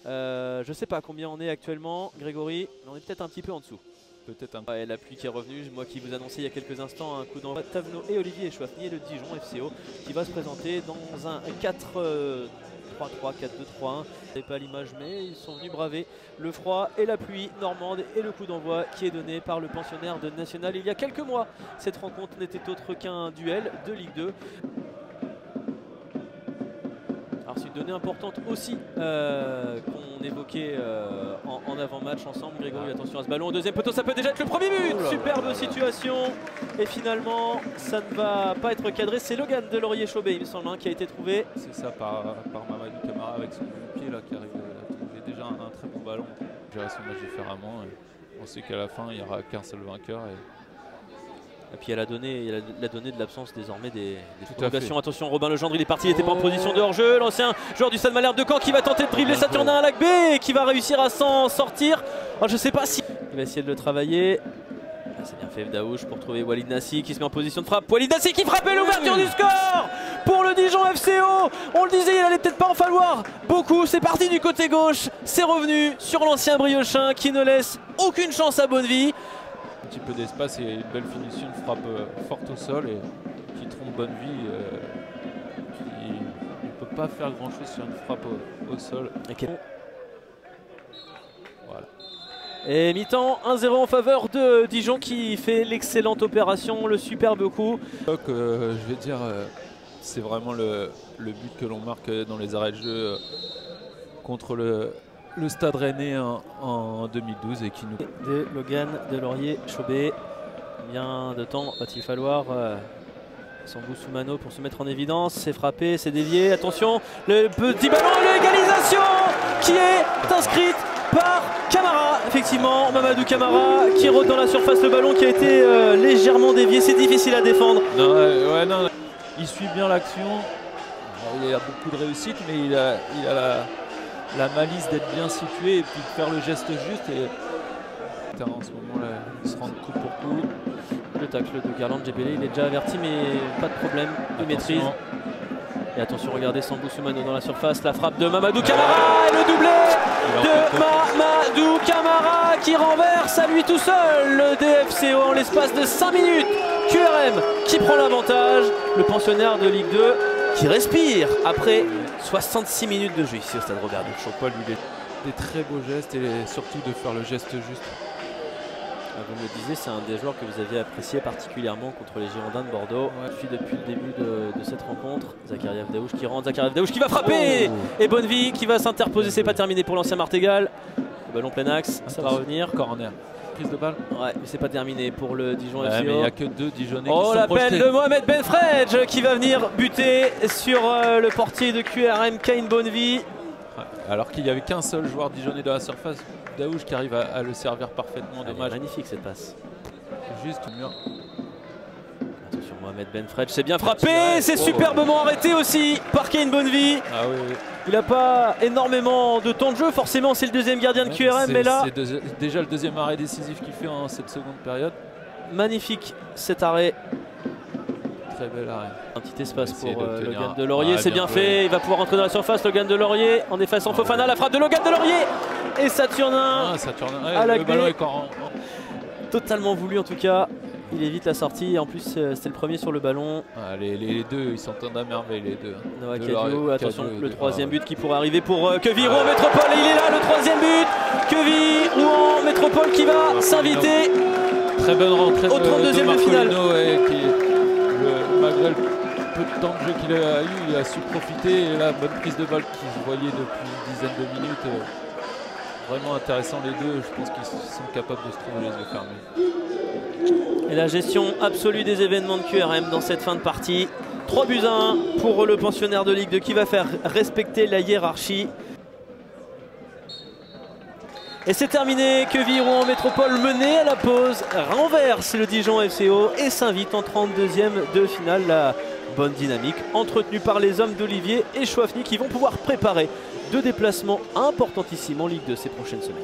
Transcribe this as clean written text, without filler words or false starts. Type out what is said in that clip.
Je sais pas combien on est actuellement, Grégory, mais on est peut-être un petit peu en dessous. Peut-être un Ouais, la pluie qui est revenue, moi qui vous annonçais il y a quelques instants un coup d'envoi de Tavenot et Olivier Chouafny et le Dijon FCO qui va se présenter dans un 4-3-3, 4-2-3-1. C'est pas l'image, mais ils sont venus braver le froid et la pluie normande et le coup d'envoi qui est donné par le pensionnaire de National. Il y a quelques mois, cette rencontre n'était autre qu'un duel de Ligue 2. Alors c'est une donnée importante aussi qu'on évoquait en avant-match ensemble. Grégory, attention à ce ballon au deuxième poteau, ça peut déjà être le premier but. Superbe situation. Et finalement, ça ne va pas être cadré. C'est Logan de Laurier-Chauvet, il me semble, qui a été trouvé. C'est ça, par Mamadou Camara avec son pied là qui arrive à trouver déjà un très bon ballon. Gérer son match différemment. On sait qu'à la fin, il n'y aura qu'un seul vainqueur. Et puis elle a donné de l'absence désormais des prolongations. Attention, Robin Legendre, il est parti, il n'était pas en position de hors-jeu. L'ancien joueur du Stade Malherbe de Caen qui va tenter de dribbler Saturnin à Lac B et qui va réussir à s'en sortir. Alors, je ne sais pas si il va essayer de le travailler. C'est bien fait Daouche pour trouver Walid Nassi qui se met en position de frappe. Walid Nassi qui frappe et l'ouverture du score pour le Dijon FCO. On le disait, il allait peut-être pas en falloir beaucoup. C'est parti du côté gauche, c'est revenu sur l'ancien Briochin qui ne laisse aucune chance à Bonnevie. Un petit peu d'espace et une belle finition, une frappe forte au sol et qui trompe Bonnevie. Qui ne peut pas faire grand chose sur une frappe au sol. Okay. Voilà. Et mi-temps 1-0 en faveur de Dijon qui fait l'excellente opération, le superbe coup. Je vais dire, c'est vraiment le but que l'on marque dans les arrêts de jeu contre le Stade Rennais en 2012 et qui nous... De Logan de Laurier-Chauvet. Combien de temps va-t-il falloir Sambou Soumano pour se mettre en évidence? C'est frappé, c'est dévié, attention, le petit ballon et l'égalisation qui est inscrite par Camara. Effectivement, Mamadou Camara qui rôde dans la surface le ballon qui a été légèrement dévié. C'est difficile à défendre. Non, non, il suit bien l'action. Il a beaucoup de réussite, mais il a la malice d'être bien situé et puis de faire le geste juste. Et en ce moment là, il se rend coup pour coup. Le tacle de Garland Djebélé, il est déjà averti, mais pas de problème de maîtrise. Et attention, regardez Sambou Soumano dans la surface, la frappe de Mamadou Camara et le doublé de Mamadou Camara qui renverse à lui tout seul le DFCO en l'espace de 5 minutes. QRM qui prend l'avantage, le pensionnaire de Ligue 2 qui respire après 66 minutes de jeu ici au stade Robert de Champol. Il est des très beaux gestes et surtout de faire le geste juste. Vous me le disiez, c'est un des joueurs que vous aviez apprécié particulièrement contre les Girondins de Bordeaux. Depuis le début de cette rencontre, Zakhariev Daouche qui rentre, Zakhariev Daouche qui va frapper et Bonnevie qui va s'interposer. C'est pas terminé pour l'ancien Martégal. Le ballon plein axe, ça va revenir. Corner. Prise de balle. Ouais, mais c'est pas terminé pour le Dijon FCO. Mais il n'y a que deux Dijonnais qui sont projetés. L'appel de Mohamed Benfredj qui va venir buter sur le portier de QRM, Kane Bonnevie. Alors qu'il n'y avait qu'un seul joueur dijonnais dans la surface, Daouche qui arrive à le servir parfaitement. Dommage. Magnifique cette passe. Juste mur. Attention, Mohamed Benfredj, c'est bien frappé, c'est superbement arrêté aussi par Kane Bonnevie. Ah oui. Il n'a pas énormément de temps de jeu, forcément c'est le deuxième gardien de QRM, mais là... C'est déjà le deuxième arrêt décisif qu'il fait en cette seconde période. Magnifique cet arrêt. Très bel arrêt. Un petit espace pour Logan de Laurier, c'est bien fait, il va pouvoir rentrer dans la surface, Logan de Laurier, en effaçant Fofana, la frappe de Logan de Laurier et Saturnin à la clé. Totalement voulu en tout cas, il évite la sortie, en plus c'était le premier sur le ballon. Les deux, ils s'entendent à merveille les deux. Noah Cadio, attention le troisième but qui pourrait arriver pour Queville Rouen Métropole, et il est là le troisième but, Queville Rouen Métropole qui va s'inviter. Très bonne rentrée au 32e de finale. Malgré le peu de temps de jeu qu'il a eu, il a su profiter et la bonne prise de balle qui se voyait depuis une dizaine de minutes. Vraiment intéressant les deux, je pense qu'ils sont capables de se trouver les yeux fermés. Et la gestion absolue des événements de QRM dans cette fin de partie. 3 buts à 1 pour le pensionnaire de Ligue 2 qui va faire respecter la hiérarchie. Et c'est terminé, Queville Rouen Métropole mené à la pause, renverse le Dijon FCO et s'invite en 32e de finale. La bonne dynamique entretenue par les hommes d'Olivier et Chouafny qui vont pouvoir préparer 2 déplacements importantissimes en Ligue 2 ces prochaines semaines.